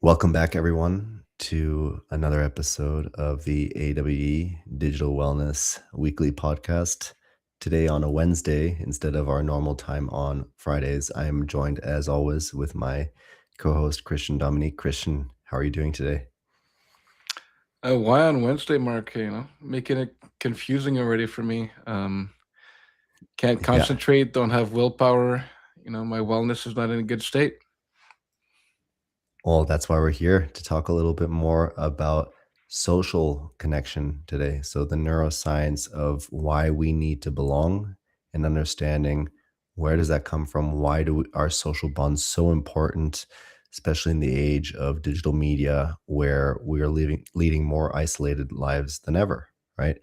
Welcome back, everyone, to another episode of the AWE Digital Wellness Weekly Podcast. Today, on a Wednesday, instead of our normal time on Fridays, I am joined, as always, with my co host, Christian Dominique. Christian, how are you doing today? Why on Wednesday, Mark? Making it confusing already for me. Can't Yeah, concentrate, don't have willpower. My wellness is not in a good state. well, that's why we're here to talk a little bit more about social connection today. So, the neuroscience of why we need to belong and understanding where does that come from? Why are social bonds so important, especially in the age of digital media where we are leading more isolated lives than ever, right?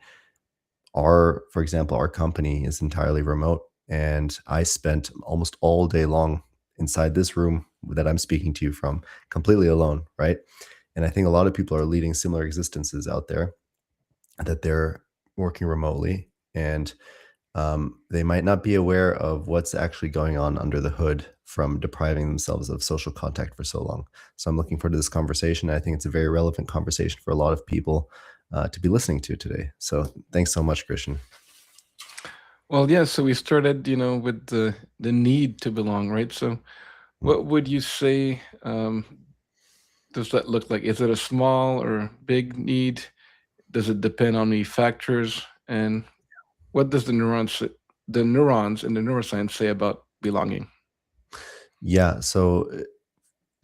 For example, our company is entirely remote, and I spent almost all day long inside this room that I'm speaking to you from, completely alone, right? And I think a lot of people are leading similar existences out there, that they're working remotely, and they might not be aware of what's actually going on under the hood from depriving themselves of social contact for so long. So I'm looking forward to this conversation. I think it's a very relevant conversation for a lot of people to be listening to today. So thanks so much, Christian. Well, yeah. So we started, with the need to belong, right? So, Mm. what would you say? Does that look like? Is it a small or big need? Does it depend on many factors? And what does the neurons and the neuroscience say about belonging? Yeah, so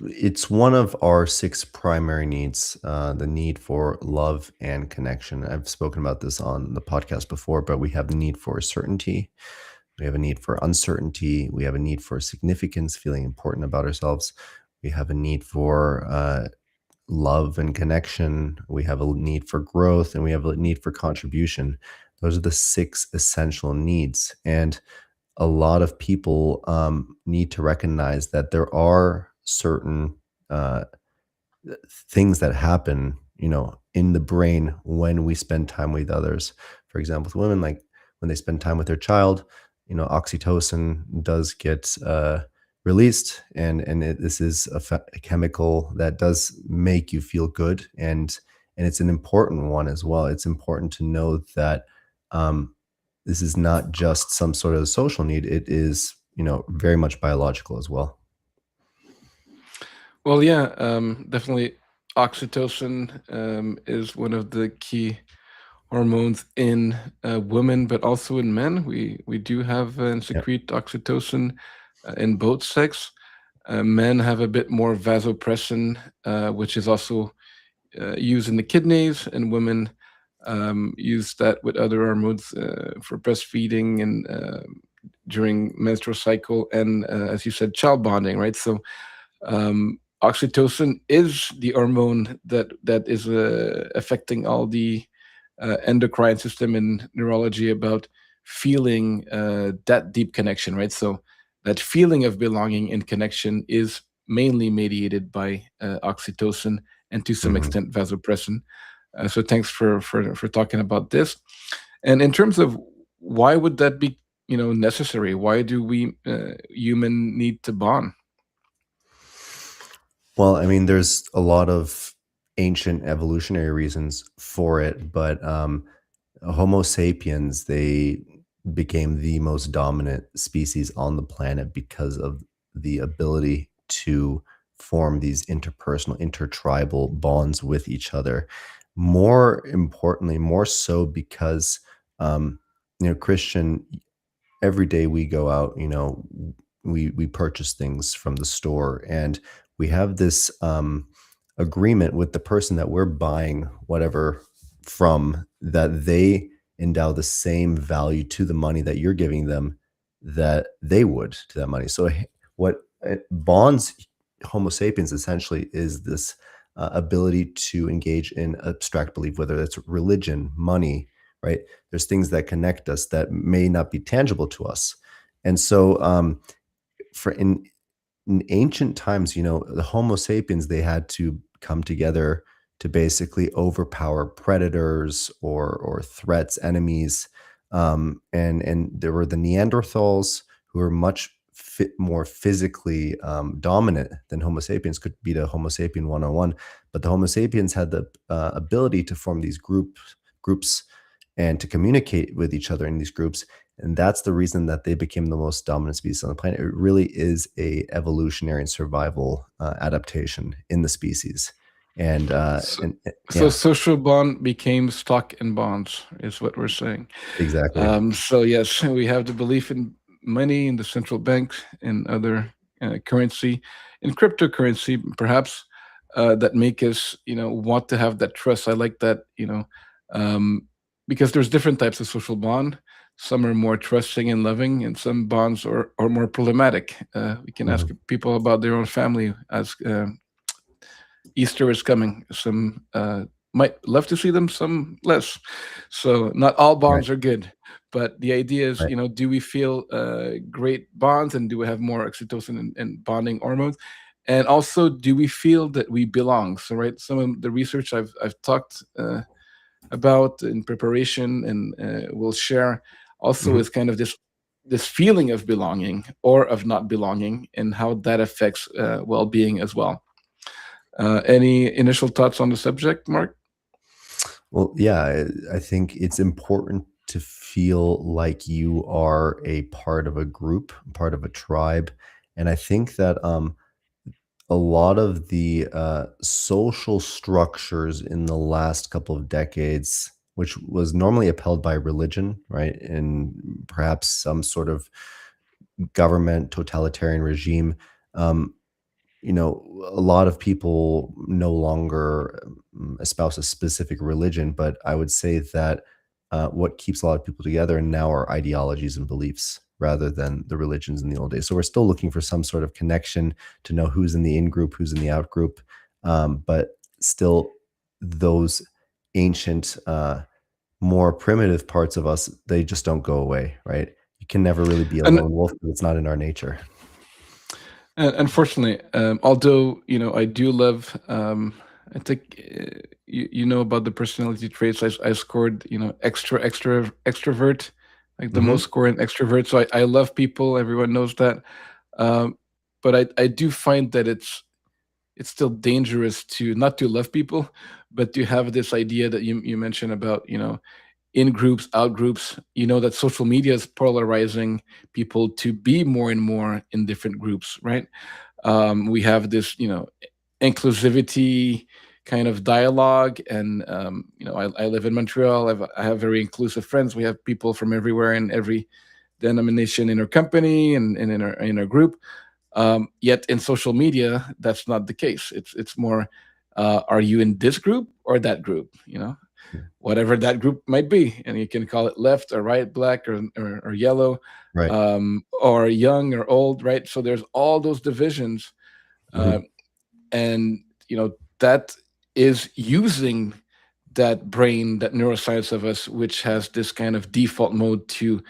it's one of our six primary needs, the need for love and connection. I've spoken about this on the podcast before, but we have the need for certainty. We have a need for uncertainty. We have a need for significance, feeling important about ourselves. We have a need for love and connection. We have a need for growth, and we have a need for contribution. Those are the six essential needs. And a lot of people need to recognize that there are certain uh, things that happen, in the brain when we spend time with others. For example, with women, like when they spend time with their child, oxytocin does get released, and this is a chemical that does make you feel good, and it's an important one as well. It's important to know that um, this is not just some sort of social need. It is, very much biological as well. Well, yeah, definitely. Oxytocin is one of the key hormones in women, but also in men. We do have and Yeah. secrete oxytocin in both sex. Men have a bit more vasopressin, which is also used in the kidneys, and women use that with other hormones for breastfeeding and during menstrual cycle, and as you said, child bonding. Right, so oxytocin is the hormone that is affecting all the endocrine system and neurology about feeling that deep connection, right? So that feeling of belonging and connection is mainly mediated by oxytocin and to some Mhm. extent vasopressin. So thanks for talking about this. And in terms of why would that be, necessary? Why do we human need to bond? Well, I mean, there's a lot of ancient evolutionary reasons for it, but Homo sapiens, they became the most dominant species on the planet because of the ability to form these interpersonal, intertribal bonds with each other. More importantly, more so because, um, Christian, every day we go out, we purchase things from the store, and we have this agreement with the person that we're buying whatever from, that they endow the same value to the money that you're giving them that they would to that money. So what bonds Homo sapiens essentially is this ability to engage in abstract belief, whether that's religion, money, right? There's things that connect us that may not be tangible to us. And so for in ancient times, the Homo sapiens, they had to come together to basically overpower predators or threats, enemies. And there were the Neanderthals, who were much more physically dominant than Homo sapiens could beat a Homo sapien one on one. But the Homo sapiens had the ability to form these groups and to communicate with each other in these groups. And that's the reason that they became the most dominant species on the planet. It really is a evolutionary and survival adaptation in the species. And So, so yeah, social bond became stock and bonds, is what we're saying. exactly. So yes, we have the belief in money, in the central bank, and other currency, in cryptocurrency, perhaps, that make us, want to have that trust. I like that, um, because there's different types of social bond. Some are more trusting and loving, and some bonds are more problematic. We can ask Mhm. people about their own family as Easter is coming. Some might love to see them, some less. So not all Right, bonds are good, but the idea is, right. do we feel great bonds, and do we have more oxytocin and bonding hormones? And also, do we feel that we belong? So, right, some of the research I've talked about in preparation and will share also Mhm. is kind of this feeling of belonging or of not belonging, and how that affects well-being as well. Any initial thoughts on the subject, Mark? Well, yeah, I think it's important to feel like you are a part of a group, part of a tribe, and I think that a lot of the social structures in the last couple of decades, which was normally upheld by religion, right, and perhaps some sort of government totalitarian regime, um, a lot of people no longer espouse a specific religion, but I would say that what keeps a lot of people together now are ideologies and beliefs rather than the religions in the old days. So we're still looking for some sort of connection to know who's in the in group, who's in the out group, but still those ancient, more primitive parts of us, they just don't go away, right? You can never really be a And lone wolf, but it's not in our nature. unfortunately, although I do love, I think you know about the personality traits. I scored extrovert, like the most Hmm. score in extrovert. So I love people. Everyone knows that. Um, but I do find that it's still dangerous to not to love people, but to have this idea that you mentioned about in groups, out groups. You know that social media is polarizing people to be more and more in different groups, right? We have this inclusivity kind of dialogue, and I live in Montreal. I have very inclusive friends. We have people from everywhere in every denomination in our company and in our group. Yet in social media, that's not the case. It's more, are you in this group or that group? Whatever that group might be, and you can call it left or right, black or yellow, Right. or young or old, right? So there's all those divisions, uh, Mhm. and that is using that brain, that neuroscience of us, which has this kind of default mode to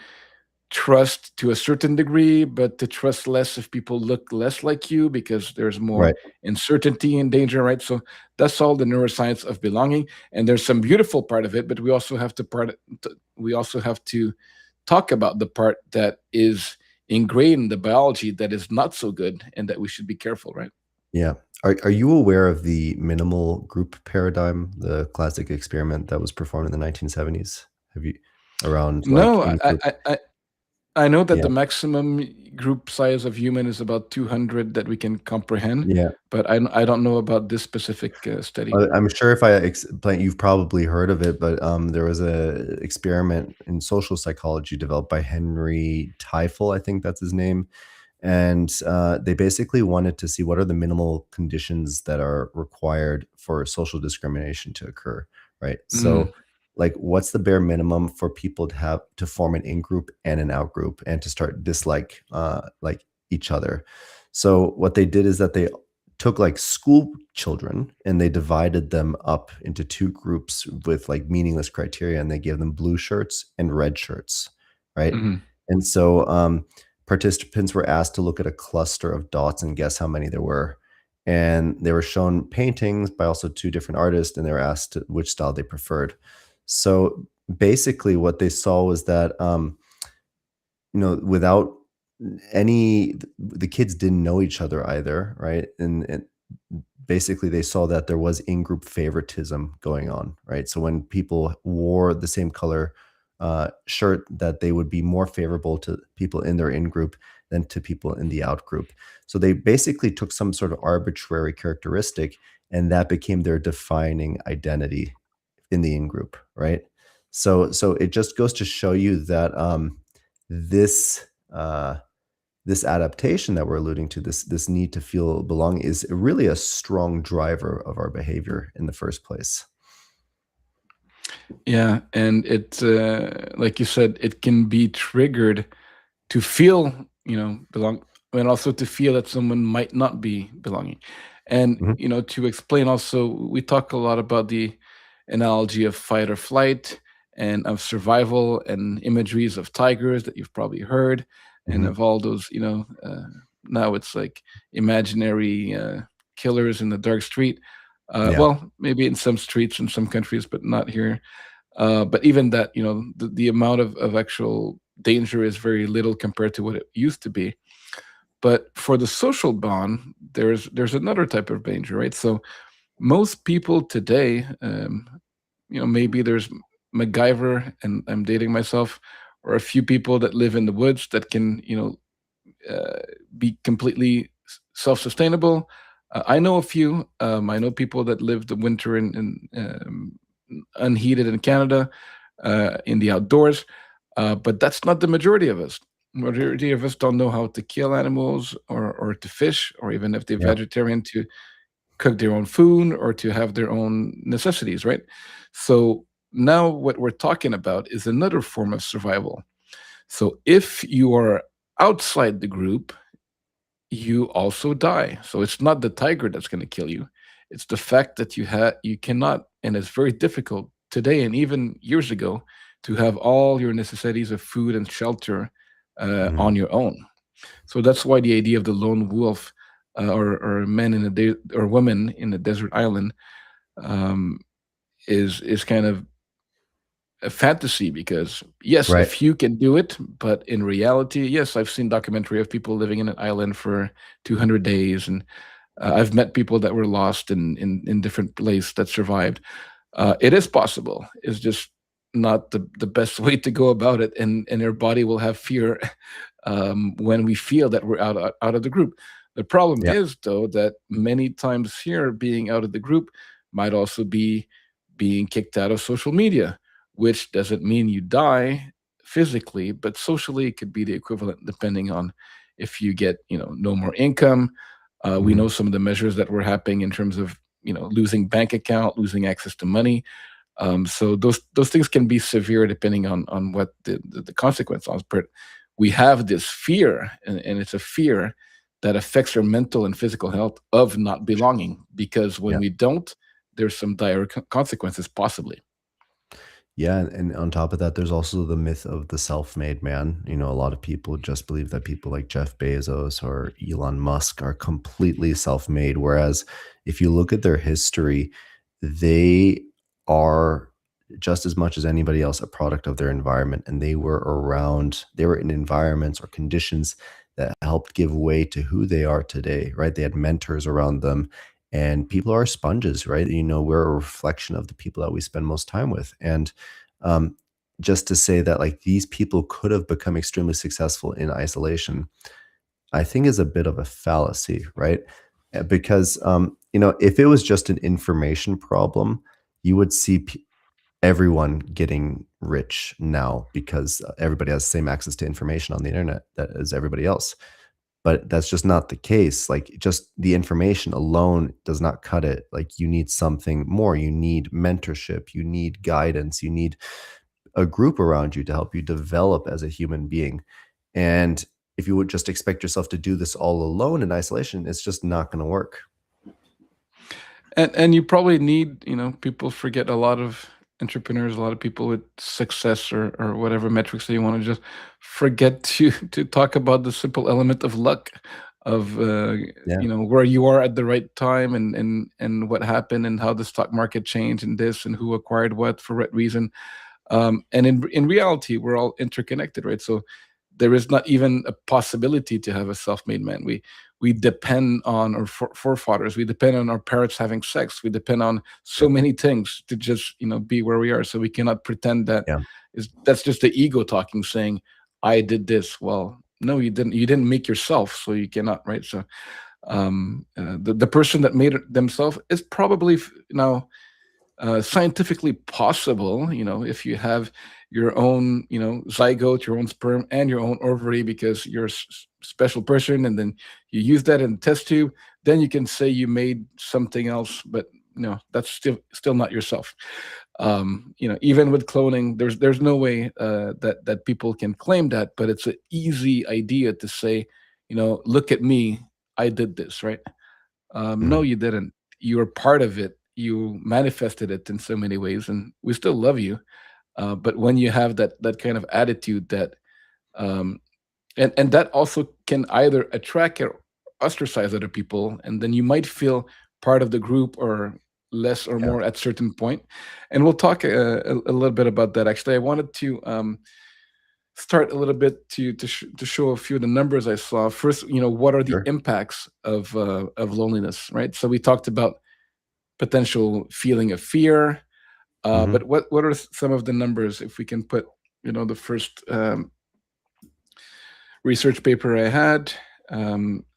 trust to a certain degree, but to trust less if people look less like you because there's more Right. uncertainty and danger, right? So that's all the neuroscience of belonging, and there's some beautiful part of it, but we also have to talk about the part that is ingrained in the biology that is not so good and that we should be careful, right? Yeah. Are you aware of the minimal group paradigm, the classic experiment that was performed in the 1970s? Have you around, like, No, in I group. I I I know that Yeah, the maximum group size of human is about 200 that we can comprehend, yeah. but I don't know about this specific study. I'm sure if I explain you've probably heard of it, but, there was a experiment in social psychology developed by Henry Teifel, I think that's his name, and they basically wanted to see what are the minimal conditions that are required for social discrimination to occur, right? Mm, So, like, what's the bare minimum for people to have to form an in group and an out group and to start dislike like each other? So what they did is that they took like school children and they divided them up into two groups with like meaningless criteria, and they gave them blue shirts and red shirts, right? mhm, And so participants were asked to look at a cluster of dots and guess how many there were. And they were shown paintings by also two different artists, and they were asked which style they preferred. So basically, what they saw was that without the kids didn't know each other either, right? And basically they saw that there was in-group favoritism going on, right? So when people wore the same color shirt, that they would be more favorable to people in their in-group than to people in the out-group. So they basically took some sort of arbitrary characteristic, and that became their defining identity in the in-group, right? So it just goes to show you that this uh, this adaptation that we're alluding to, this need to feel belonging, is really a strong driver of our behavior in the first place. Yeah, and it, like you said, it can be triggered to feel, belong, and also to feel that someone might not be belonging. And, Mhm. to explain also, we talk a lot about the analogy of fight or flight and of survival and imageries of tigers that you've probably heard, and Mhm. of all those, now it's like imaginary killers in the dark street. Yeah. Well, maybe in some streets in some countries, but not here. But even that, the amount of actual danger is very little compared to what it used to be. But for the social bond, there's another type of danger, right? So most people today, maybe there's MacGyver, and I'm dating myself, or a few people that live in the woods that can, be completely self-sustainable. I know a few. I know people that live the winter in unheated in Canada, in the outdoors, but that's not the majority of us. Majority of us don't know how to kill animals, or to fish, or even if they're Yeah. vegetarian, to cook their own food or to have their own necessities, right? So now what we're talking about is another form of survival. So if you are outside the group, you also die. So it's not the tiger that's going to kill you. It's the fact that you cannot, and it's very difficult today and even years ago, to have all your necessities of food and shelter Mhm. on your own. So that's why the idea of the lone wolf, or men in a or woman in a desert island, um, is kind of a fantasy, because yes, a Right. few can do it, but in reality, yes, I've seen documentary of people living in an island for 200 days, and I've met people that were lost in different places that survived. It is possible. It's just not the best way to go about it, and their body will have fear when we feel that we're out of the group. The problem Yeah. is, though, that many times here, being out of the group might also be being kicked out of social media, which doesn't mean you die physically, but socially it could be the equivalent, depending on if you get, no more income. We Mhm. know some of the measures that were happening in terms of, losing bank account, losing access to money. So those things can be severe depending on what the consequence is. But we have this fear, and it's a fear that affects our mental and physical health of not belonging, because when Yeah. we don't, there's some dire consequences possibly. Yeah, and on top of that, there's also the myth of the self-made man. A lot of people just believe that people like Jeff Bezos or Elon Musk are completely self-made, whereas if you look at their history, they are just as much as anybody else a product of their environment, and they were in environments or conditions that helped give way to who they are today, right? They had mentors around them, and people are sponges, right? We're a reflection of the people that we spend most time with. And um, just to say that like these people could have become extremely successful in isolation, I think is a bit of a fallacy, right? Because if it was just an information problem, you would see everyone getting rich now because everybody has the same access to information on the internet that as everybody else. But that's just not the case. Like, just the information alone does not cut it. Like, you need something more. You need mentorship, you need guidance, you need a group around you to help you develop as a human being. And if you would just expect yourself to do this all alone in isolation, it's just not gonna work. And you probably need, people forget, a lot of entrepreneurs, a lot of people with success, or whatever metrics that you want to, just forget to talk about the simple element of luck, of Yeah, where you are at the right time, and what happened, and how the stock market changed, and this, and who acquired what for what reason. And in reality, we're all interconnected, right? So there is not even a possibility to have a self-made man. We depend on our forefathers. We depend on our parents having sex. We depend on so Yep. many things to just be where we are. So we cannot pretend that Yeah. that's just the ego talking, saying, "I did this." Well, no, you didn't. You didn't make yourself, so you cannot, right? So the person that made it themselves is probably now scientifically possible, if you have your own, zygote, your own sperm, and your own ovary, because you're a special person, and then you use that in the test tube, then you can say you made something else, but no, that's still not yourself. Even with cloning, there's no way that people can claim that, but it's an easy idea to say, look at me, I did this, right? No, Mhm. you didn't. You were part of it. You manifested it in so many ways, and we still love you. But when you have that kind of attitude, um, and that also can either attract or ostracize other people, and then you might feel part of the group or less or Yeah. more at certain point. And we'll talk a little bit about that. Actually, I wanted to start a little bit to show a few of the numbers I saw. First, what are the Sure. impacts of loneliness, right? So we talked about potential feeling of fear. But Mhm. what are some of the numbers? If we can put, the first research paper I had.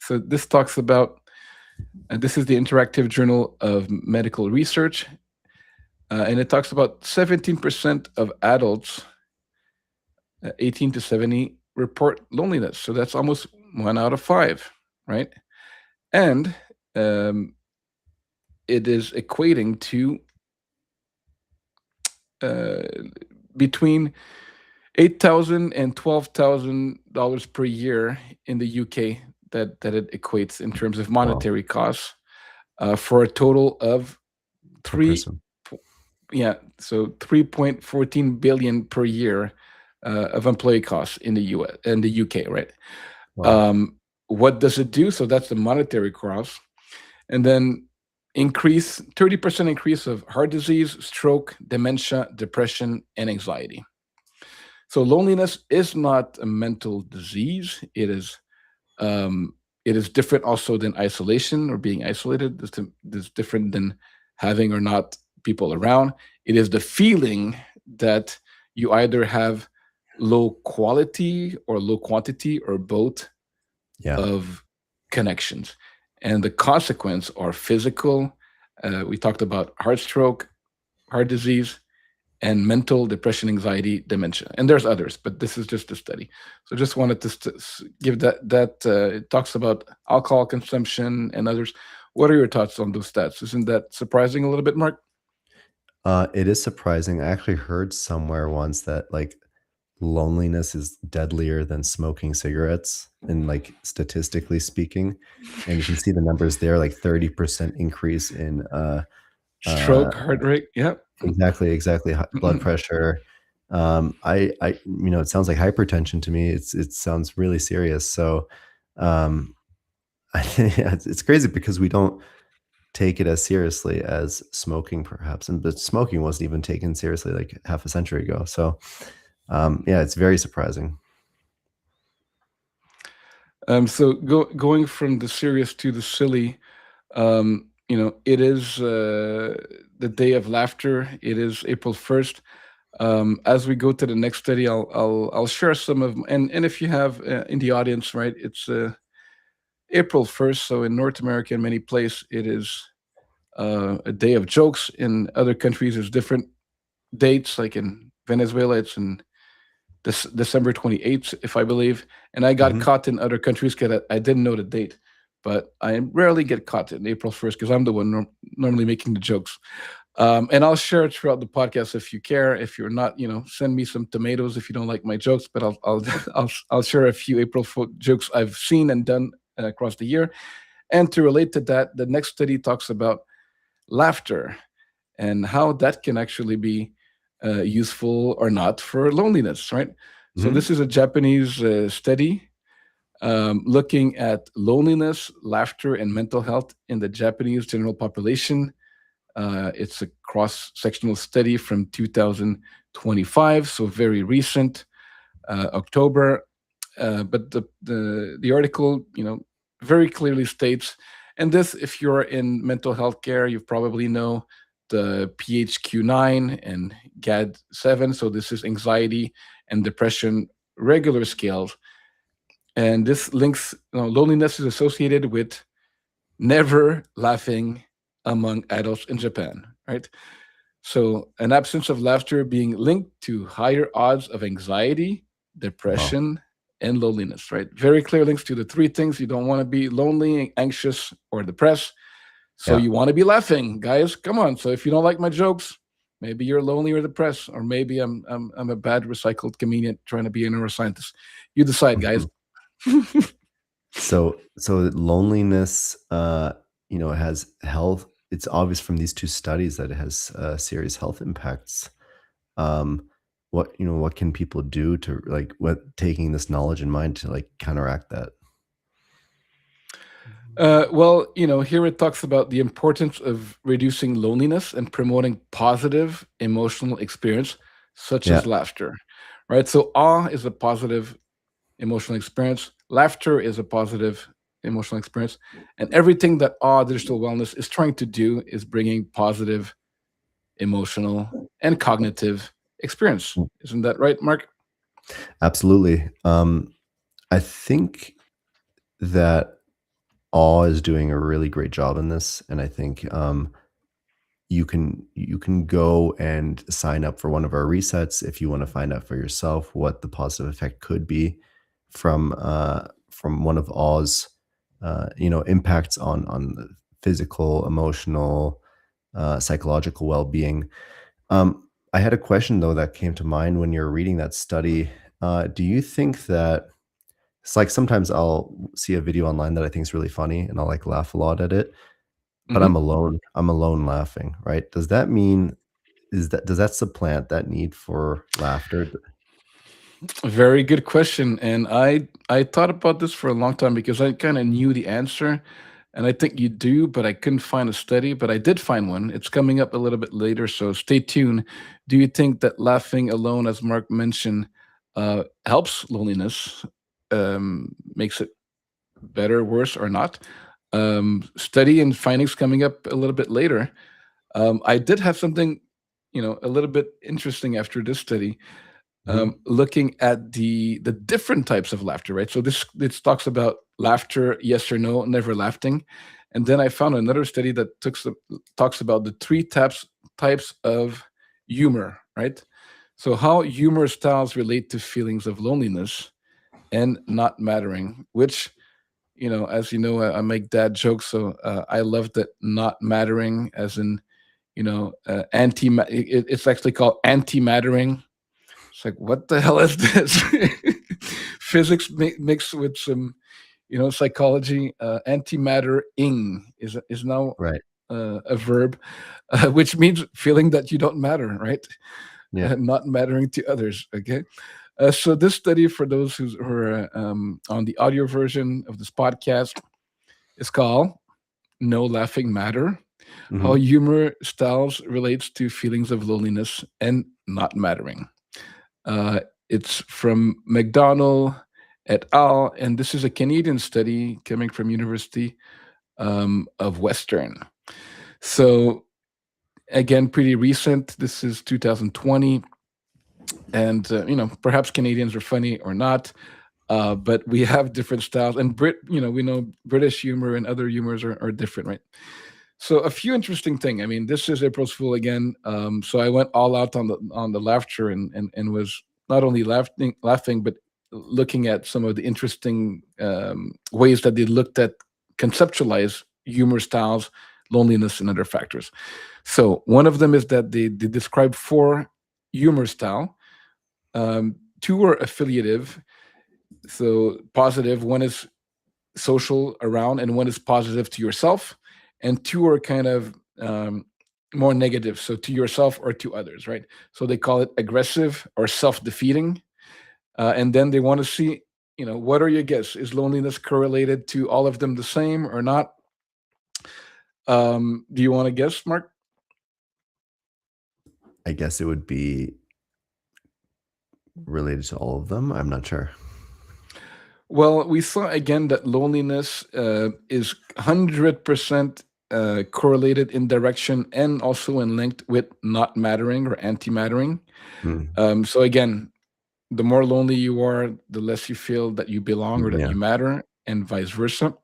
So this talks about, this is the Interactive Journal of Medical Research, and it talks about 17% of adults, 18 to 70, report loneliness. So that's almost 1 out of 5, right? And um, it is equating to uh, between $8,000 and $12,000 per year in the UK, that it equates in terms of Wow. monetary costs, for a total of Per three, person. yeah, so 3.14 billion per year of employee costs in the US and the UK, right? Wow. Um, what does it do? So that's the monetary cost, and then 30% increase of heart disease, stroke, dementia, depression, and anxiety. So loneliness is not a mental disease. Um, it is different also than isolation or being isolated. It's different than having or not people around. It is the feeling that you either have low quality or low quantity or both Yeah. of connections. And the consequence are physical. We talked about heart stroke, heart disease, and mental depression, anxiety, dementia. And there's others, but this is just a study. So just wanted to give that it talks about alcohol consumption and others. What are your thoughts on those stats? Isn't that surprising a little bit, Mark? It is surprising. I actually heard somewhere once that, like, loneliness is deadlier than smoking cigarettes, and, like, statistically speaking, and you can see the numbers there, like 30% increase in, uh Stroke, heart rate, yeah. exactly, exactly, blood pressure. It sounds like hypertension to me. It sounds really serious. So, um, I think yeah, it's crazy because we don't take it as seriously as smoking perhaps, but smoking wasn't even taken seriously like half a century ago. So, yeah, it's very surprising. So going from the serious to the silly, it is the day of laughter. It is April 1st. As we go to the next study, I'll share some of, and if you have in the audience, right, it's April 1st. So in North America, in many places, it is a day of jokes. In other countries, there's different dates. Like in Venezuela, it's in this December 28th, if I believe. And I got Mhm. caught in other countries because I didn't know the date. But I rarely get caught in April 1st because I'm the one normally making the jokes. And I'll share it throughout the podcast if you care. If you're not, send me some tomatoes if you don't like my jokes. But I'll I'll share a few April Fool jokes I've seen and done across the year. And to relate to that, the next study talks about laughter and how that can actually be useful or not for loneliness, right? So Mhm. this is a Japanese study looking at loneliness, laughter, and mental health in the Japanese general population. It's a cross-sectional study from 2025, so very recent, October. but the article, very clearly states, and this, if you're in mental health care, you probably know the PHQ-9 and GAD-7. So this is anxiety and depression regular scales, and this links, loneliness is associated with never laughing among adults in Japan, right? So, an absence of laughter being linked to higher odds of anxiety, Wow. depression, and loneliness, right? Very clear links to the three things. You don't want to be lonely, anxious, or depressed. So, Yeah. you want to be laughing, guys. Come on. So, if you don't like my jokes, maybe you're lonely or depressed, or maybe I'm a bad recycled comedian trying to be a neuroscientist. You decide, Mhm. guys. So loneliness, has health. It's obvious from these 2 studies that it has, serious health impacts. Um, what can people do to, like, what taking this knowledge in mind to, like, counteract that? Well, here it talks about the importance of reducing loneliness and promoting positive emotional experience, such Yeah. as laughter, right? So, awe is a positive emotional experience, laughter is a positive emotional experience, and everything that awe digital wellness is trying to do is bringing positive emotional and cognitive experience. Mm, Isn't that right, Mark? absolutely. I think that awe is doing a really great job in this, and I think, you can go and sign up for one of our resets if you want to find out for yourself what the positive effect could be from one of Oz, impacts on the physical, emotional, psychological well-being. I had a question though that came to mind when you're reading that study. Do you think that it's like sometimes I'll see a video online that I think is really funny and I'll like laugh a lot at it, but I'm Hmm. alone. I'm alone laughing, right? Does that mean does that supplant that need for laughter? Very good question, and I thought about this for a long time because I kind of knew the answer, and I think you do, but I couldn't find a study, but I did find one. It's coming up a little bit later, so stay tuned. Do you think that laughing alone, as Mark mentioned, helps loneliness, makes it better, worse, or not? Study and findings coming up a little bit later. I did have something, a little bit interesting after this study, Mhm. looking at the different types of laughter, right? So this talks about laughter, yes or no, never laughing, and then I found another study that talks about the three types of humor, right? So how humor styles relate to feelings of loneliness and not mattering, which, as you know, I make dad jokes, so I love that not mattering, as in, anti. It's actually called anti-mattering. It's like, what the hell is this? Physics mixed with some, psychology. Antimatter-ing is now Right. a verb, which means feeling that you don't matter, right? Yeah. Not mattering to others. Okay. So this study, for those who are on the audio version of this podcast, is called "No Laughing Matter: How Mhm. Humor Styles Relates to Feelings of Loneliness and Not Mattering." Uh, it's from McDonald et al., and this is a Canadian study coming from University of Western. So again, pretty recent. This is 2020, and perhaps Canadians are funny or not, but we have different styles. And we know British humor and other humors are different, right? So a few interesting thing. I mean, this is April's Fool again. So I went all out on the laughter, and was not only laughing, but looking at some of the interesting ways that they looked at conceptualize humor styles, loneliness, and other factors. So one of them is that they describe four humor style. Two are affiliative, so positive. One is social around, and one is positive to yourself, and two are kind of more negative, so to yourself or to others, right? So they call it aggressive or self-defeating, and then they want to see, what are your guess? Is loneliness correlated to all of them the same or not? Do you want to guess, Mark? I guess it would be related to all of them. I'm not sure. Well, we saw again that loneliness is 100% correlated in direction and also in linked with not mattering or anti-mattering. Mm, So again, the more lonely you are, the less you feel that you belong or that yeah, you matter, and vice versa.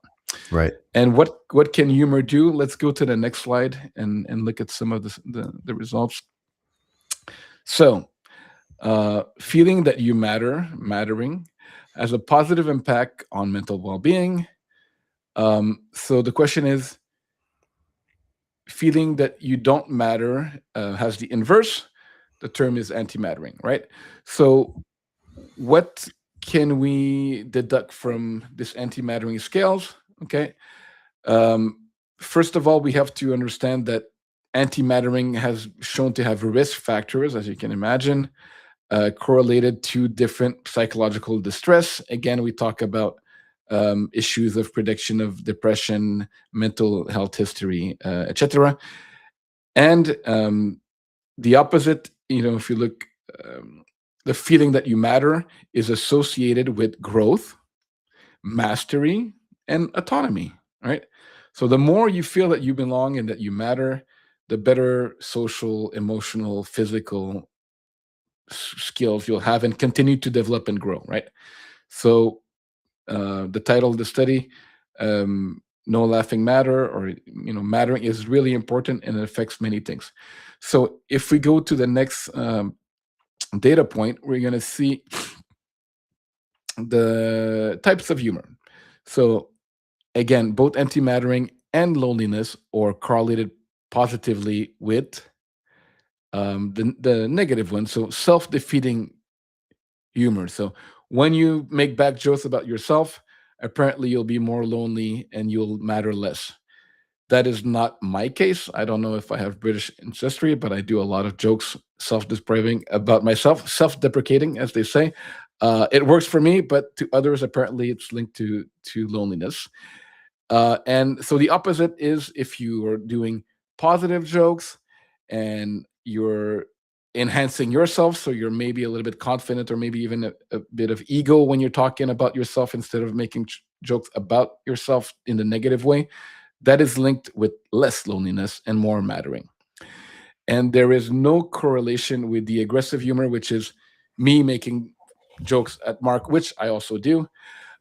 right. And what can humor do? Let's go to the next slide and look at some of the results. So, feeling that you matter, mattering, has a positive impact on mental well-being. So the question is, feeling that you don't matter has the inverse. The term is anti-mattering, right? So what can we deduct from this anti-mattering scales? Okay. Um, First of all, we have to understand that antimattering has shown to have risk factors, as you can imagine, correlated to different psychological distress. Again, we talk about issues of prediction of depression, mental health history, etc. And the opposite, if you look, the feeling that you matter is associated with growth, mastery, and autonomy, right? So the more you feel that you belong and that you matter, the better social, emotional, physical skills you'll have and continue to develop and grow, right? So the title of the study, no laughing matter, or mattering is really important and it affects many things. So if we go to the next data point, we're going to see the types of humor. So again, both anti-mattering and loneliness are correlated positively with the negative one. So self-defeating humor. So when you make bad jokes about yourself, apparently you'll be more lonely and you'll matter less. That is not my case. I don't know if I have British ancestry, but I do a lot of jokes, self-depraving about myself, self-deprecating, as they say. It works for me, but to others, apparently, it's linked to loneliness. And so the opposite is if you are doing positive jokes and you're enhancing yourself, so you're maybe a little bit confident or maybe even a bit of ego when you're talking about yourself instead of making jokes about yourself in the negative way, that is linked with less loneliness and more mattering. And there is no correlation with the aggressive humor, which is me making jokes at Mark, which I also do.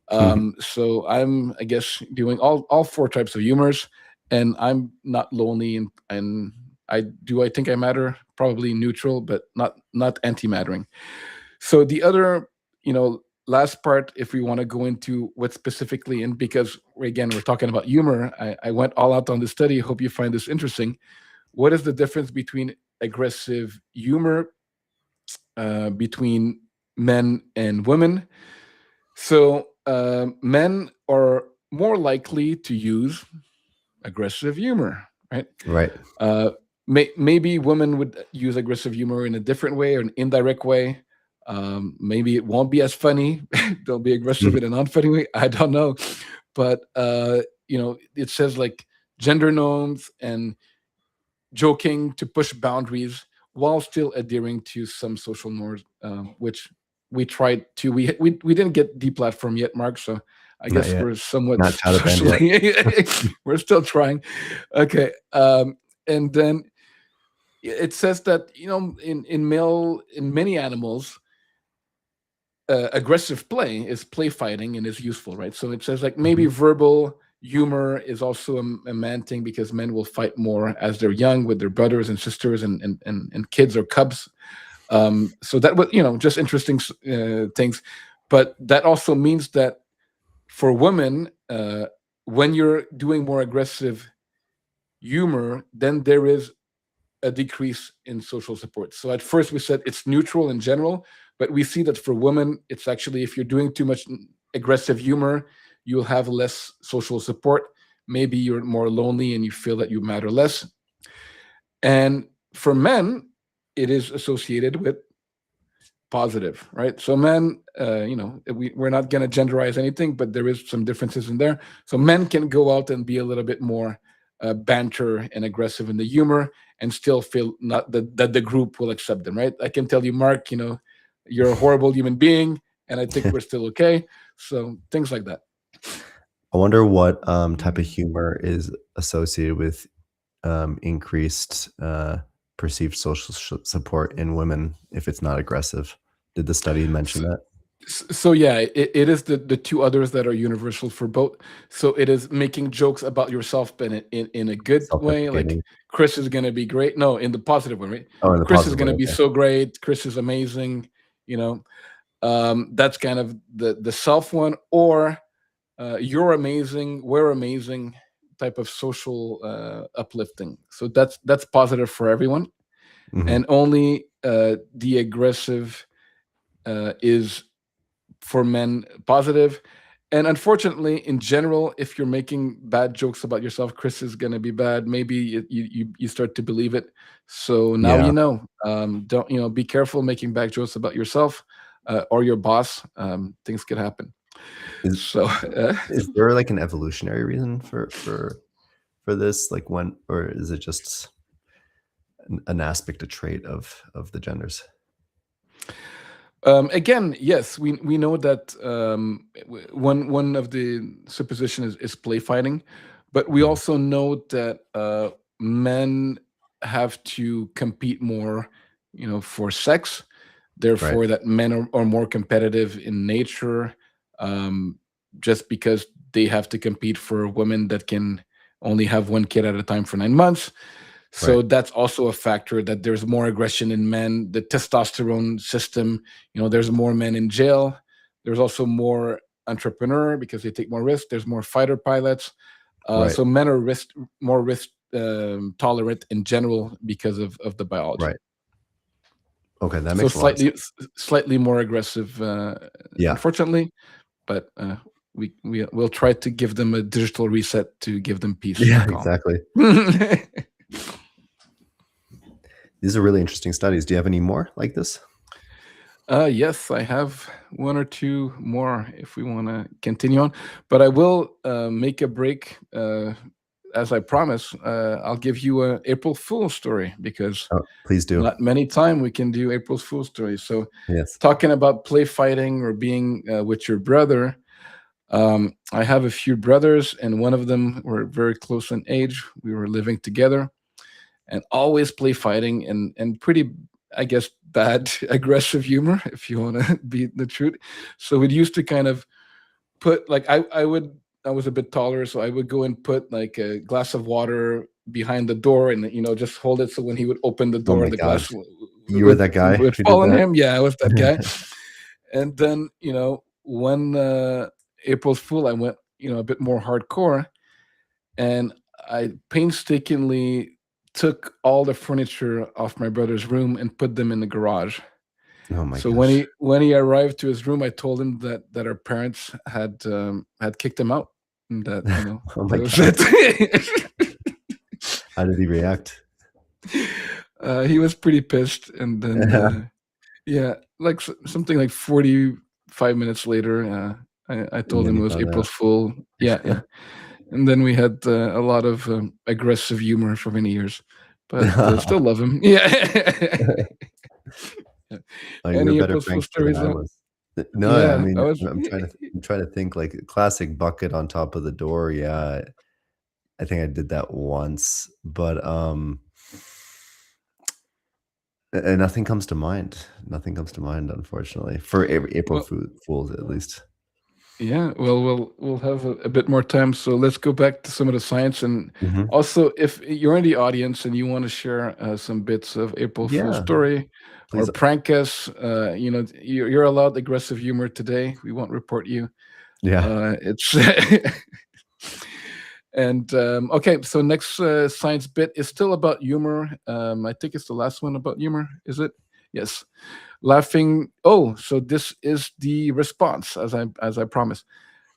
So I'm, I guess, doing all four types of humors, and I'm not lonely, and I think I matter, probably neutral, but not anti-mattering. So the other, last part, if we want to go into what specifically, and because again we're talking about humor, I went all out on this study. Hope you find this interesting. What is the difference between aggressive humor between men and women? So men are more likely to use aggressive humor, right? Right. Uh, maybe women would use aggressive humor in a different way or an indirect way. Maybe it won't be as funny. They'll be aggressive in an unfunny way. I don't know, but it says like gender norms and joking to push boundaries while still adhering to some social norms, which we tried to. We didn't get deplatform yet, Mark. So I Not guess yet. we're somewhat Not Taliban yet. socially. We're still trying. Okay, and then it says that in many animals, aggressive play is play fighting and is useful, right? So it says like maybe Mhm. verbal humor is also a man thing because men will fight more as they're young with their brothers and sisters and kids or cubs. So that was just interesting things, but that also means that for women, when you're doing more aggressive humor, then there is a decrease in social support. So at first we said it's neutral in general, but we see that for women, it's actually if you're doing too much aggressive humor, you'll have less social support. Maybe you're more lonely and you feel that you matter less. And for men, it is associated with positive, right? So men, we're not going to genderize anything, but there is some differences in there. So men can go out and be a little bit more banter and aggressive in the humor and still feel not that the group will accept them, right? I can tell you, Mark, you're a horrible human being, and I think we're still okay. So things like that. I wonder what type of humor is associated with increased perceived social support in women if it's not aggressive. Did the study mention So, that? so yeah, it is the two others that are universal for both. So it is making jokes about yourself, but in a good way. Like Self-deprecating. Chris is gonna be great. No, in the positive way, right? Oh, in the Chris is positive way. gonna be Okay. so great. Chris is amazing. You know, that's kind of the self one, or you're amazing, we're amazing type of social uplifting. So that's positive for everyone, Hmm. and only the aggressive is for men positive. And unfortunately, in general, if you're making bad jokes about yourself, Chris is going to be bad. Maybe you start to believe it. So now Yeah. you know. Don't be careful making bad jokes about yourself or your boss. Things could happen. Is So is there like an evolutionary reason for this? Like when, or is it just an aspect, a trait of the genders? Again, yes, we know that one of the supposition is play fighting, but we Mhm. also know that men have to compete more, for sex. Right. Therefore, that men are more competitive in nature, just because they have to compete for women that can only have one kid at a time for 9 months. Right. So that's also a factor that there's more aggression in men. The testosterone system, there's more men in jail. There's also more entrepreneur because they take more risks. There's more fighter pilots. Right. So men are more risk tolerant in general because of the biology. Right. Okay, that So makes a lot of sense. slightly more aggressive, Yeah. unfortunately, but we'll try to give them a digital reset to give them peace Yeah, and calm. exactly. These are really interesting studies. Do you have any more like this? Yes, I have one or two more if we want to continue on, but I will make a break. As I promise, I'll give you a April Fool's story because Oh, please do. not many time we can do April Fool's stories. So, Yes. talking about play fighting or being with your brother, I have a few brothers, and one of them were very close in age. We were living together, and always play fighting and pretty, I guess, bad aggressive humor, if you want to be the truth. So we used to kind of put like I was a bit taller, so I would go and put like a glass of water behind the door and just hold it so when he would open the Oh door my the god. glass You were that guy would who did fall on that? him. Yeah, I was that guy. And then when April's Fool, I went a bit more hardcore, and I painstakingly took all the furniture off my brother's room and put them in the garage. Oh my So when gosh. he arrived to his room, I told him that our parents had kicked him out, and that Oh my that was god. it. How did he react? He was pretty pissed, and then yeah, like something like 45 minutes later, I And told then him he it was found out. April's Fool. Yeah, yeah. And then we had a lot of aggressive humor for many years, but still love him. Yeah. Yeah. Oh, you're a Any better April Fool prankster than stories? I was. No, I Yeah, I mean, was. I'm trying to think, like, classic bucket on top of the door, yeah, I think I did that once, but, nothing comes to mind. Nothing comes to mind, unfortunately, for April Well, Fools, at least. yeah. Well, we'll have a bit more time, so let's go back to some of the science. And Mhm. also, if you're in the audience and you want to share some bits of April Fool's Yeah, story or please. prank us, you're allowed aggressive humor today. We won't report you. Yeah. It's and okay. So next science bit is still about humor. I think it's the last one about humor. Is it? Yes. Laughing. Oh, so this is the response, as I promised.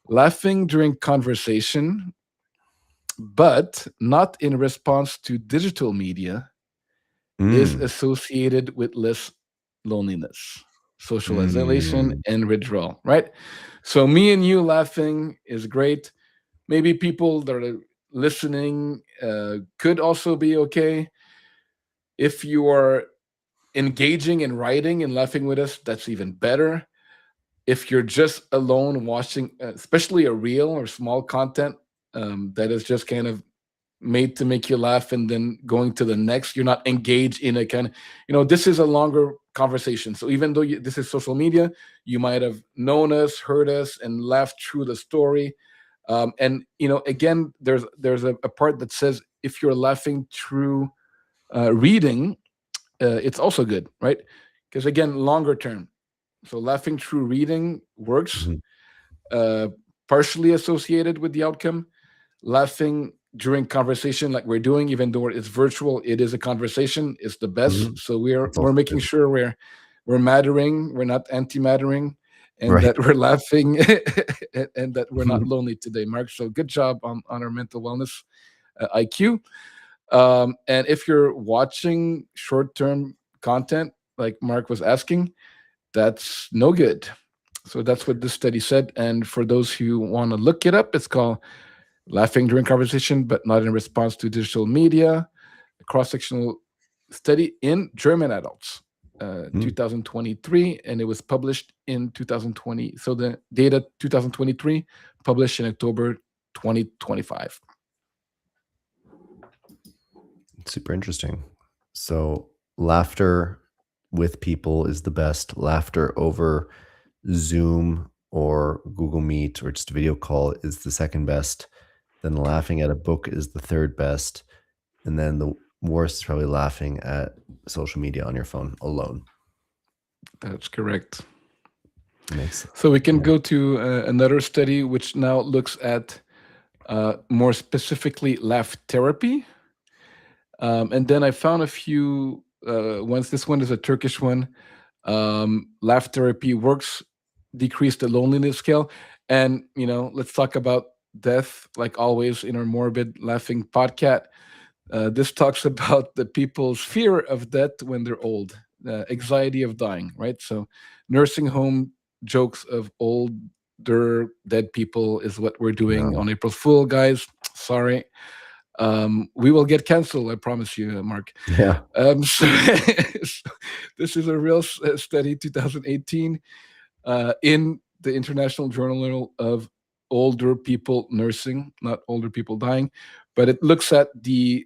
Laughing during conversation, but not in response to digital media, is Mm. associated with less loneliness, social isolation, Mm. and withdrawal, right? So, me and you laughing is great. Maybe people that are listening could also be okay. If you are engaging in writing and laughing with us, that's even better. if you're just alone watching, especially a reel or small content that is just kind of made to make you laugh and then going to the next, you're not engaged in a kind of, this is a longer conversation. So even though this is social media, you might have known us, heard us, and laughed through the story. And again, there's a part that says if you're laughing through reading, it's also good, right? Because again, longer term. So laughing through reading works, Mhm. uh, partially associated with the outcome. Laughing during conversation, like we're doing, even though it's virtual, it is a conversation. It's the best. Mhm. So we're That's we're also making good. sure we're mattering, we're not anti-mattering, and Right. that we're laughing, and that we're not lonely today, Mark. So good job on our mental wellness IQ. And if you're watching short-term content, like Mark was asking, that's no good. So that's what this study said. And for those who want to look it up, it's called Laughing During Conversation, but Not in Response to Digital Media, a cross sectional study in German adults, Mm, 2023, and it was published in 2020. So the data 2023, published in October 2025. super interesting. So, laughter with people is the best. Laughter over Zoom or Google Meet or just a video call is the second best. Then laughing at a book is the third best. And then the worst is probably laughing at social media on your phone alone. That's correct. Makes So we can yeah. go to another study which now looks at more specifically laugh therapy. And then I found a few ones. This one is a Turkish one. Laugh therapy works, decrease the loneliness scale. And, let's talk about death, like always in our morbid laughing podcast. This talks about the people's fear of death when they're old, anxiety of dying, right? So, nursing home jokes of older dead people is what we're doing No. on April Fool, guys. Sorry. We will get canceled, I promise you, Mark. Yeah. So, so this is a real study, 2018, in the International Journal of Older People Nursing, not older people dying, but it looks at the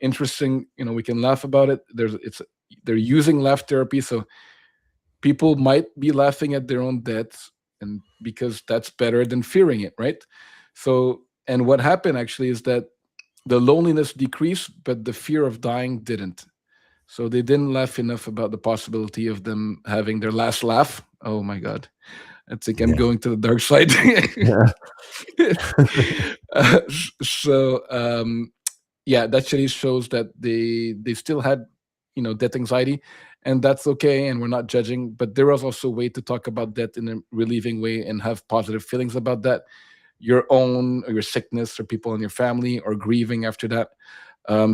interesting. We can laugh about it. They're using laugh therapy, so people might be laughing at their own deaths, and because that's better than fearing it, right? So, and what happened actually is that the loneliness decreased, but the fear of dying didn't. So they didn't laugh enough about the possibility of them having their last laugh. Oh my God. I think I'm Yeah. going to the dark side. Yeah. uh, so, yeah, that study shows that they still had, death anxiety, and that's okay. And we're not judging, but there was also a way to talk about death in a relieving way and have positive feelings about that, your own or your sickness or people in your family or grieving after that.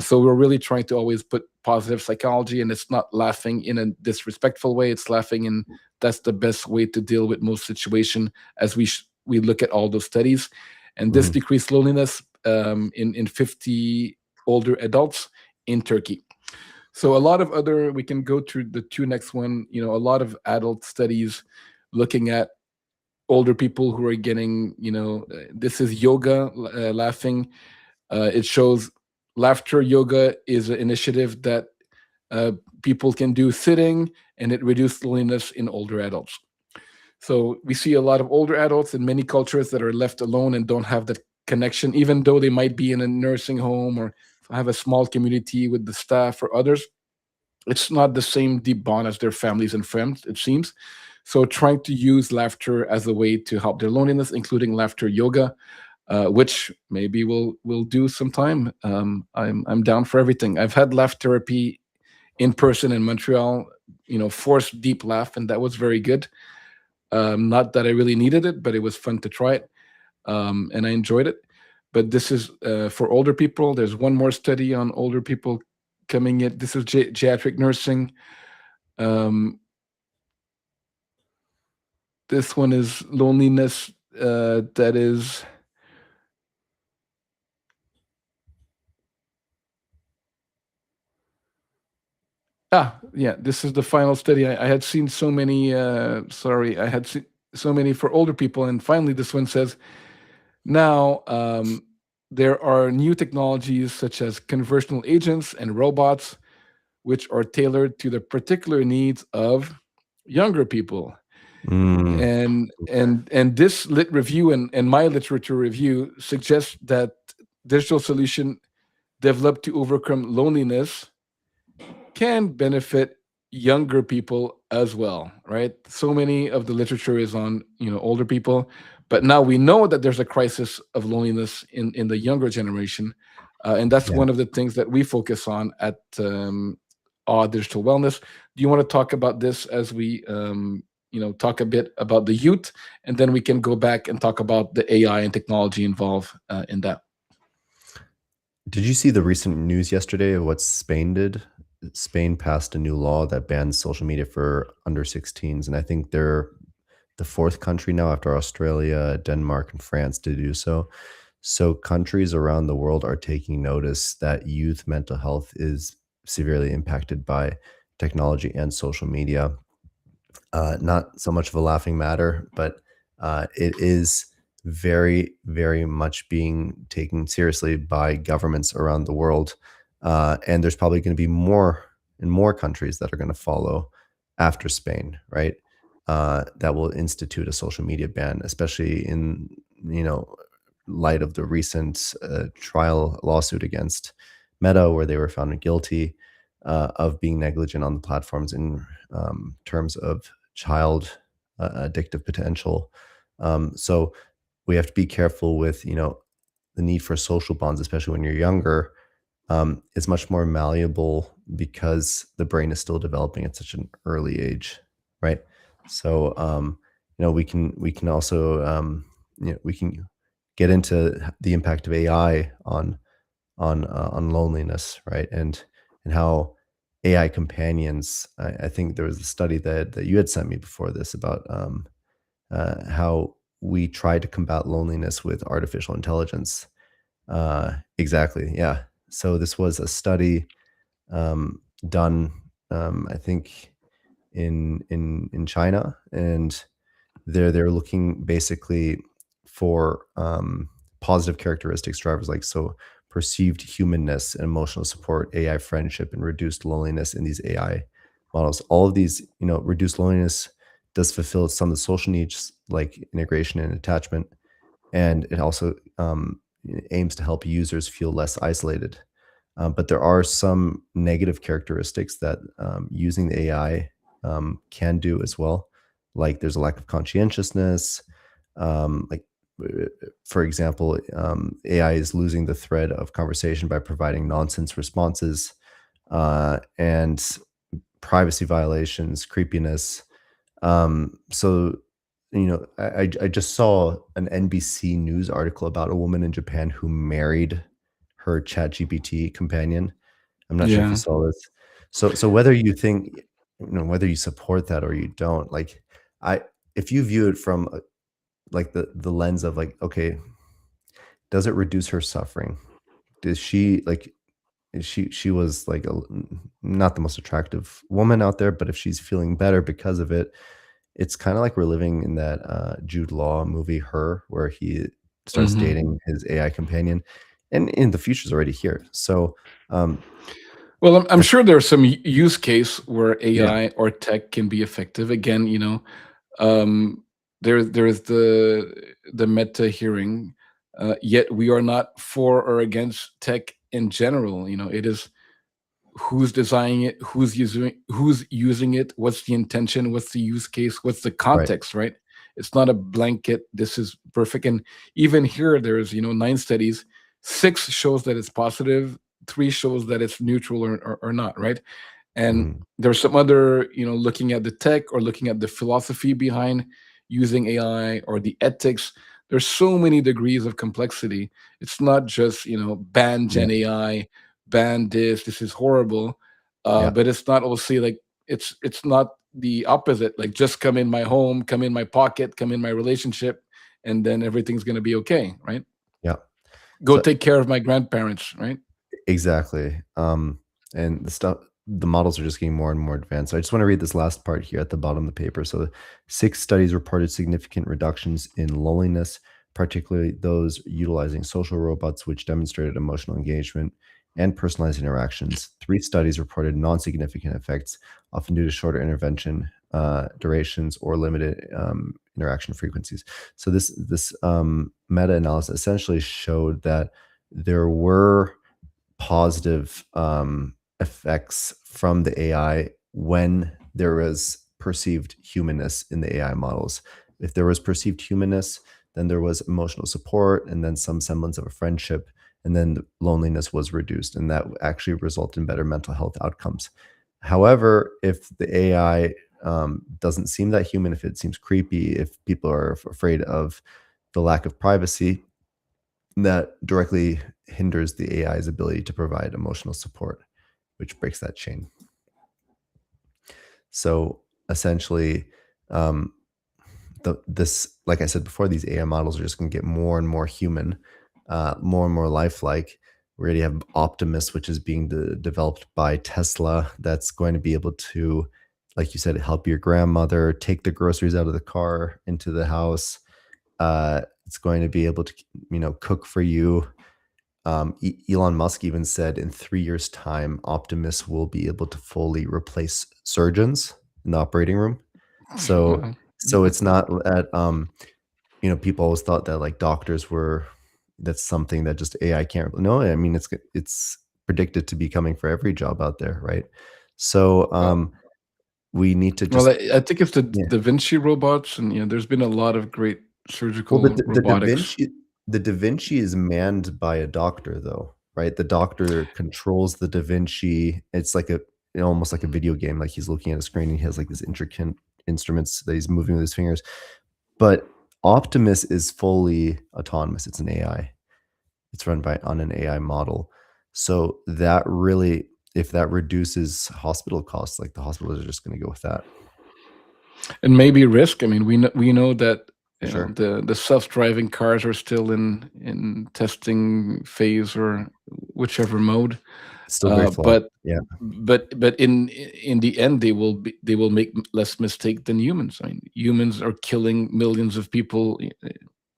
So we're really trying to always put positive psychology, and it's not laughing in a disrespectful way. It's laughing, and that's the best way to deal with most situation. As we look at all those studies, and this Mhm. decreased loneliness in 50 older adults in Turkey. So a lot of other, we can go through the two next one. A lot of adult studies looking at older people who are getting, this is yoga, laughing. It shows laughter yoga is an initiative that uh, people can do sitting, and it reduces loneliness in older adults. So we see a lot of older adults in many cultures that are left alone and don't have that connection, even though they might be in a nursing home or have a small community with the staff or others. It's not the same deep bond as their families and friends, it seems. So trying to use laughter as a way to help their loneliness, including laughter yoga, which maybe we'll do sometime. I'm down for everything. I've had laugh therapy in person in Montreal. Forced deep laugh, and that was very good. Not that I really needed it, but it was fun to try it, and I enjoyed it. But this is for older people. There's one more study on older people coming in. This is geriatric nursing. Um, this one is loneliness. That is yeah, this is the final study. I had seen so many. Sorry, I had seen so many for older people, and finally, this one says now there are new technologies such as conversational agents and robots, which are tailored to the particular needs of younger people. Mm, And this lit review and my literature review suggests that digital solution developed to overcome loneliness can benefit younger people as well, right? So many of the literature is on, older people, but now we know that there's a crisis of loneliness in the younger generation, and that's yeah. one of the things that we focus on at Awe Digital Wellness. Do you want to talk about this as we talk a bit about the youth, and then we can go back and talk about the AI and technology involved in that? Did you see the recent news yesterday of what Spain did? Spain passed a new law that bans social media for under 16s, and I think they're the fourth country now after Australia, Denmark, and France to do so. So countries around the world are taking notice that youth mental health is severely impacted by technology and social media. Not so much of a laughing matter, but it is very, very much being taken seriously by governments around the world. And there's probably going to be more and more countries that are going to follow after Spain, right? That will institute a social media ban, especially in, you know, light of the recent trial lawsuit against Meta, where they were found guilty of being negligent on the platforms in terms of child addictive potential. So we have to be careful with, the need for social bonds, especially when you're younger. Is much more malleable because the brain is still developing at such an early age, right? So we can also we can get into the impact of AI on loneliness, right? And how AI companions. I think there was a study that you had sent me before this about how we try to combat loneliness with artificial intelligence. Exactly, yeah. So this was a study done, I think, in China, and they're looking basically for positive characteristics drivers like so perceived humanness and emotional support, AI friendship, and reduced loneliness in these AI models. All of these, reduced loneliness does fulfill some of the social needs like integration and attachment, and it also aims to help users feel less isolated. But there are some negative characteristics that using the AI can do as well. Like there's a lack of conscientiousness. Like, for example, AI is losing the thread of conversation by providing nonsense responses and privacy violations, creepiness. So, I just saw an NBC News article about a woman in Japan who married her ChatGPT companion. I'm not sure if you Yeah. saw this. So whether you think, whether you support that or you don't, like I if you view it from like the lens of like, okay, does it reduce her suffering? Does she like she was like not the most attractive woman out there, but if she's feeling better because of it, it's kind of like we're living in that Jude Law movie, Her, where he starts Hmm. dating his AI companion, and in the future's already here. So um, Well, I'm I, sure there's some use case where yeah, AI or tech can be effective. Again, um, there's the Meta hearing. Yet we are not for or against tech in general. It is who's designing it, who's using it, what's the intention, what's the use case, what's the right, context, right? It's not a blanket. This is perfect. And even here, there's 9 studies. 6 shows that it's positive. 3 shows that it's neutral or not, right? And mhm, there's some other, looking at the tech or looking at the philosophy behind using AI or the ethics. There's so many degrees of complexity. It's not just, ban yeah, Gen AI, ban this is horrible. yeah, But it's not also like it's not the opposite, like just come in my home, come in my pocket, come in my relationship, and then everything's gonna be okay, right? yeah. Go So take care of my grandparents, right? exactly, and the stuff. the models are just getting more and more advanced. So I just want to read this last part here at the bottom of the paper. So, 6 studies reported significant reductions in loneliness, particularly those utilizing social robots, which demonstrated emotional engagement and personalized interactions. 3 studies reported non-significant effects, often due to shorter intervention durations or limited interaction frequencies. So this meta-analysis essentially showed that there were positive effects from the AI when there was perceived humanness in the AI models. If there was perceived humanness, then there was emotional support and then some semblance of a friendship, and then the loneliness was reduced, and that actually resulted in better mental health outcomes. However, if the AI doesn't seem that human, if it seems creepy, if people are afraid of the lack of privacy, that directly hinders the AI's ability to provide emotional support, which breaks that chain. So essentially, um, like I said before, these AI models are just going to get more and more human, more and more lifelike. We already have Optimus, which is being developed by Tesla, that's going to be able to, like you said, help your grandmother take the groceries out of the car into the house. It's going to be able to, cook for you. Elon Musk even said in 3 years' time, Optimus will be able to fully replace surgeons in the operating room. So, Wow. so it's not that people always thought that like doctors were that's something that just AI can't. No, I mean it's predicted to be coming for every job out there, right? So Well, we need to well, just I think it's the yeah. Da Vinci robots, and there's been a lot of great Well, surgical robotics. The Da Vinci is manned by a doctor though, right? The doctor controls the Da Vinci. It's like almost like a video game. Like he's looking at a screen and he has like these intricate instruments that he's moving with his fingers. But Optimus is fully autonomous. It's an AI. It's run by on an AI model. So that really, if that reduces hospital costs, like the hospitals are just going to go with that And maybe risk. I mean, we know that for sure. the self-driving cars are still in testing phase or whichever mode. It's still very flawed. But Yeah. in the end, they will make less mistake than humans. I mean, humans are killing millions of people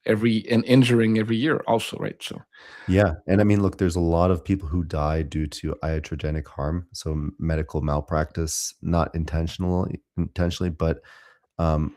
every and injuring every year also, right? So Yeah, and I mean, look, there's a lot of people who die due to iatrogenic harm, so medical malpractice, not intentionally, but um,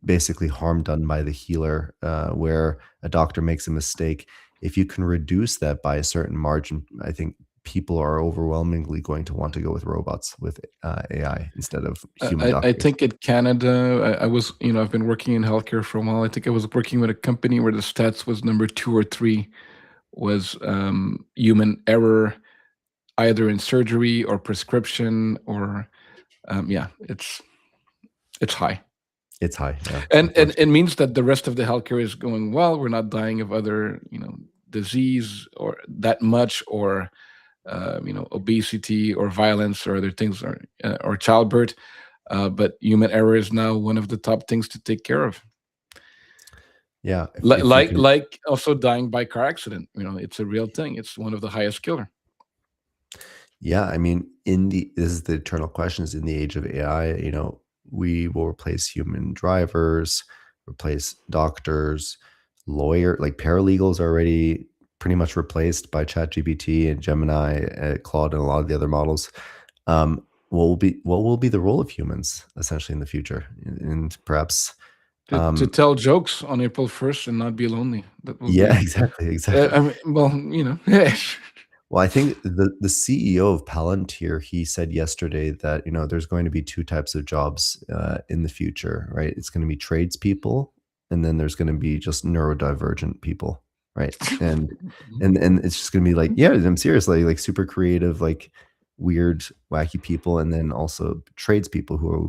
basically harm done by the healer, where a doctor makes a mistake. If you can reduce that by a certain margin, I think people are overwhelmingly going to want to go with robots with AI instead of human I doctors. think in Canada, I was, I've been working in healthcare for a while. I think I was working with a company where the stats was number 2 or 3 was human error, either in surgery or prescription or yeah, it's high. It's high, yeah, And it unfortunately. means that the rest of the healthcare is going well. We're not dying of other, disease or that much, or obesity or violence or other things, or childbirth. But human error is now one of the top things to take care of. Yeah, if you Like can. like also dying by car accident. It's a real thing. It's one of the highest killer. Yeah, I mean, this is the eternal question is in the age of AI, we will replace human drivers, replace doctors, like paralegals are already pretty much replaced by ChatGPT and Gemini, Claude, and a lot of the other models. What will be the role of humans essentially in the future? And perhaps, To um, tell jokes on April 1st and not be lonely. That will yeah, be. exactly, exactly. I mean, well, Well, I think the CEO of Palantir, he said yesterday that, there's going to be 2 types of jobs, in the future, right? It's gonna be tradespeople, and then there's gonna be just neurodivergent people, right? And it's just gonna be like yeah, I'm serious, like super creative, like weird, wacky people, and then also tradespeople who are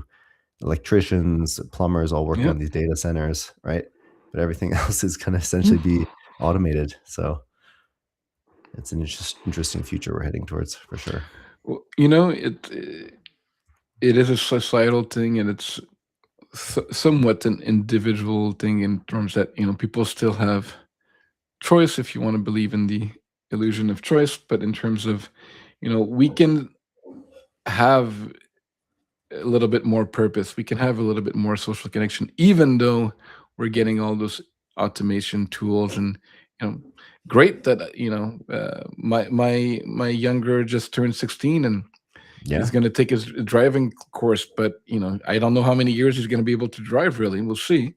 electricians, plumbers, all working yeah. on these data centers, right? But everything else is gonna essentially be automated, so it's an interesting future we're heading towards for sure. Well, it is a societal thing, and it's somewhat an individual thing in terms that people still have choice if you want to believe in the illusion of choice. But in terms of we can. have a little bit more purpose. We can have a little bit more social connection, even though we're getting all those automation tools. And you know, great that my younger just turned 16, and he's Yeah. going to take his driving course. But I don't know how many years he's going to be able to drive. Really, we'll see.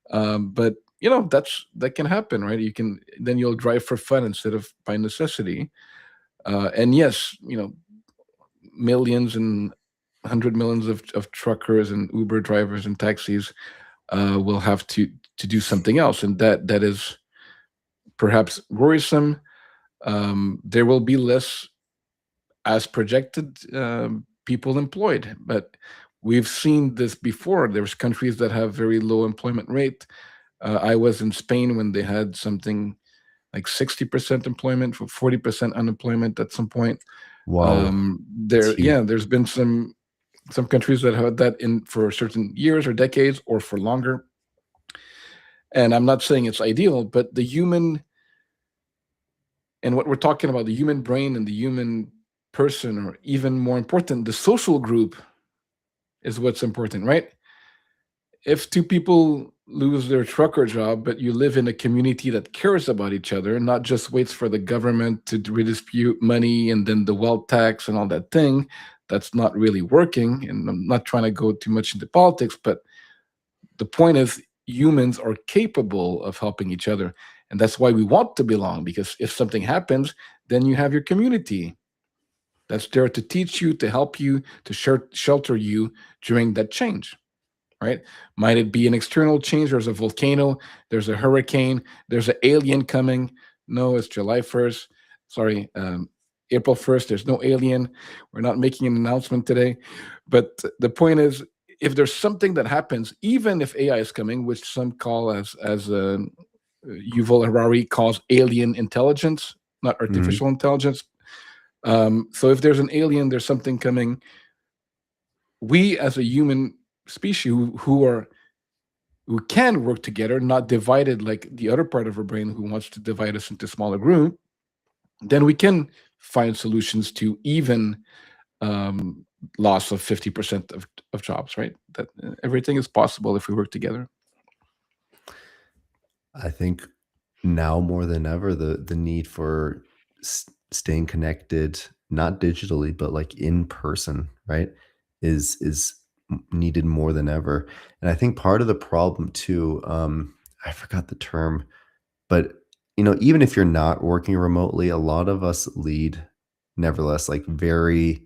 But that can happen, right? You can then you'll drive for fun instead of by necessity. And yes, millions and 100 millions of truckers and Uber drivers and taxis will have to do something else, and that is perhaps worrisome. There will be less, as projected, people employed, but we've seen this before. There's countries that have very low employment rate. I was in Spain when they had something like 60% employment for 40% unemployment at some point. Wow. That's There, huge. yeah, there's been some countries that had that in for certain years or decades or for longer. And I'm not saying it's ideal, but the human and what we're talking about, the human brain and the human person, or even more important, the social group is what's important, right? If two people lose their trucker job, but you live in a community that cares about each other, not just waits for the government to redistribute money and then the wealth tax and all that thing, that's not really working. And I'm not trying to go too much into politics, but the point is humans are capable of helping each other. And that's why we want to belong, because if something happens, then you have your community that's there to teach you, to help you, to shelter you during that change, right? Might it be an external change? There's a volcano, there's a hurricane, there's an alien coming. No, it's July 1st. Sorry, April 1st. There's no alien. We're not making an announcement today. But the point is, if there's something that happens, even if AI is coming, which some call as Yuval Harari calls alien intelligence, not Mhm. artificial intelligence. So if there's an alien, there's something coming. We as a human species who can work together, not divided like the other part of our brain who wants to divide us into smaller groups, then we can find solutions to even um, loss of 50% of jobs, right? That everything is possible if we work together. I think now more than ever, the need for staying connected, not digitally, but like in person, right, is needed more than ever. And I think part of the problem too, I forgot the term, but even if you're not working remotely, a lot of us lead, nevertheless, like very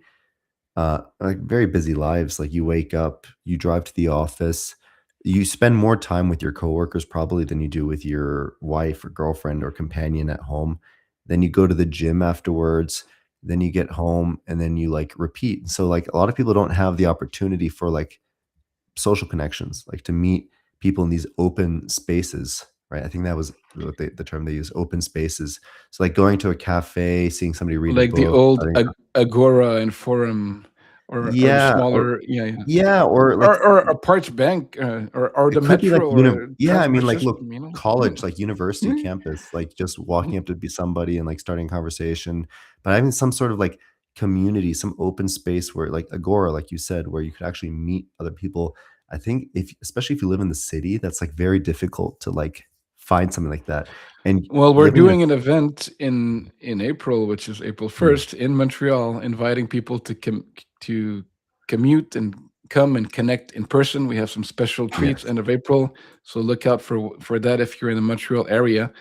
busy lives. Like you wake up, you drive to the office, you spend more time with your coworkers probably than you do with your wife or girlfriend or companion at home. Then you go to the gym afterwards, then you get home and then you like repeat. So like a lot of people don't have the opportunity for like social connections, like to meet people in these open spaces, right? I think that was what the term they use, open spaces. So like going to a cafe, seeing somebody read a Like the book, old starting. Agora and Forum, or Yeah, or smaller, yeah, yeah. yeah, or like Or a parts bank, or the it could be like metro, or a yeah, I mean, transport like, look, system, college, like, university campus, like, just walking up to be somebody and, like, starting a conversation, but having some sort of, like, community, some open space where like, agora, like you said, where you could actually meet other people. I think if especially if you live in the city, that's, like, very difficult to, like, find something like that, and Well, we're living in. doing an event in April, which is April Mm, 1st in Montreal, inviting people to commute and come and connect in person. We have some special treats yes. end of April, so look out for that if you're in the Montreal area.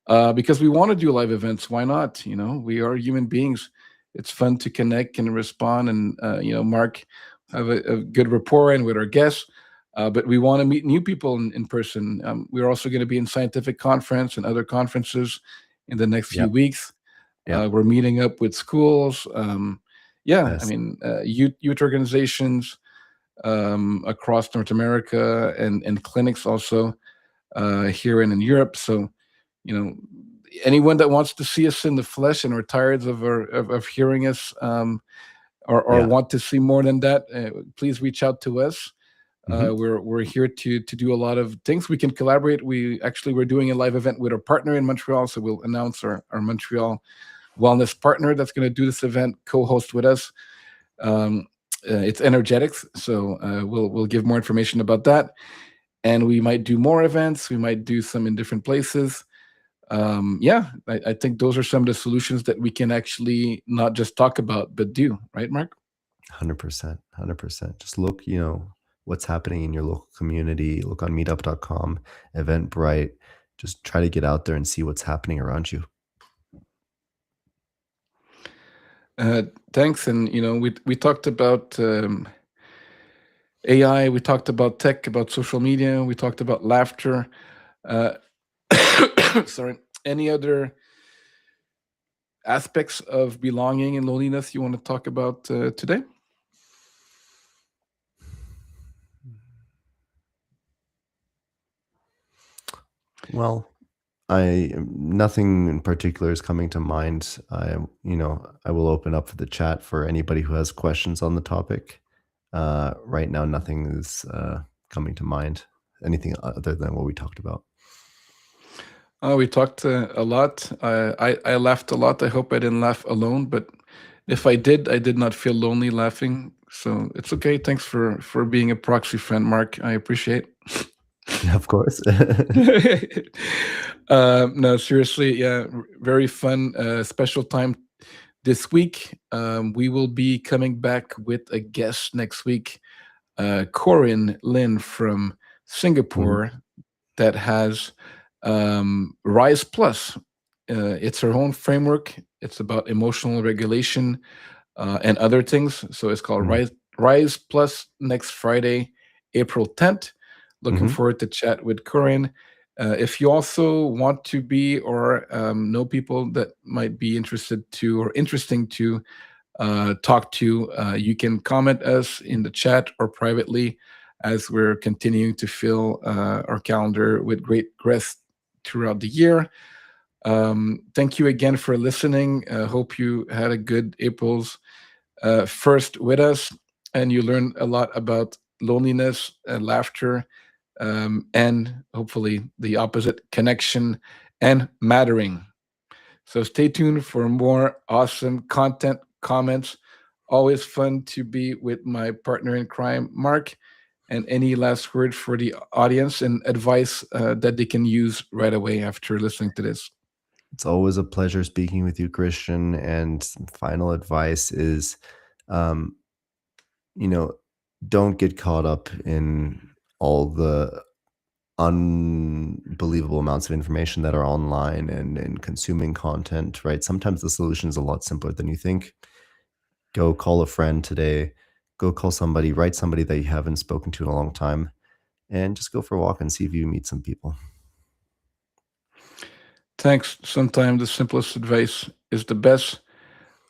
Because we want to do live events. Why not? We are human beings. It's fun to connect and respond, and Mark have a good rapport and with our guests. But we want to meet new people in person. We're also going to be in scientific conference and other conferences in the next few Yep, weeks. yep, We're meeting up with schools. Yeah, I yes, mean, youth organizations across North America, and clinics also here and in Europe. So you know anyone that wants to see us in the flesh and are tired of hearing us, or yeah, want to see more than that, please reach out to us. mhm, We're here to do a lot of things. We can collaborate. We're doing a live event with our partner in Montreal, so we'll announce our Montreal wellness partner that's going to do this event, co-host with us. Um, it's energetics, so we'll give more information about that, and we might do more events. We might do some in different places. Yeah, I think those are some of the solutions that we can actually not just talk about but do. Right, Mark? 100%, 100%. Just look, what's happening in your local community. Look on meetup.com, Eventbrite. Just try to get out there and see what's happening around you. Uh, Thanks, and we talked about AI. We talked about tech, about social media. We talked about laughter. Uh, sorry. Any other aspects of belonging and loneliness you want to talk about today? Well, nothing in particular is coming to mind. I will open up for the chat for anybody who has questions on the topic. Right now, nothing is coming to mind. Anything other than what we talked about. We talked a lot. I laughed a lot. I hope I didn't laugh alone, but if I did not feel lonely laughing. So it's okay. Thanks for being a proxy friend, Mark. I appreciate. Of course. No, seriously, yeah, very fun. Special time this week. We will be coming back with a guest next week, Corinne Lin from Mhm, Singapore, that has Rise Plus. It's her own framework. It's about emotional regulation and other things. So it's called mhm, Rise Plus next Friday, April 10th. Looking mhm. forward to chat with Corinne. If you also want to be or know people that might be interested to or interesting to talk to, you can comment us in the chat or privately as we're continuing to fill our calendar with great guests throughout the year. Thank you again for listening. Hope you had a good April's first with us and you learned a lot about loneliness and laughter, and hopefully the opposite, connection and mattering. So stay tuned for more awesome content, comments. Always fun to be with my partner in crime, Mark. And any last word for the audience and advice that they can use right away after listening to this? It's always a pleasure speaking with you, Christian. And final advice is, um, you know, don't get caught up in all the unbelievable amounts of information that are online and consuming content, right? Sometimes the solution is a lot simpler than you think. Go call a friend today, go call somebody, write somebody that you haven't spoken to in a long time, and just go for a walk and see if you meet some people. Thanks. Sometimes the simplest advice is the best.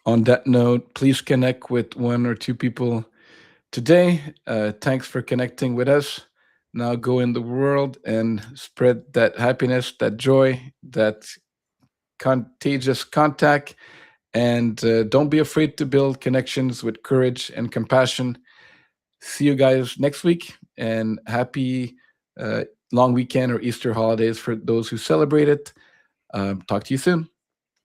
On that note, please connect with one or two people today. Thanks for connecting with us. Now go in the world and spread that happiness, that joy, that contagious contact. And don't be afraid to build connections with courage and compassion. See you guys next week and happy uh, long weekend or Easter holidays for those who celebrate it. Talk to you soon.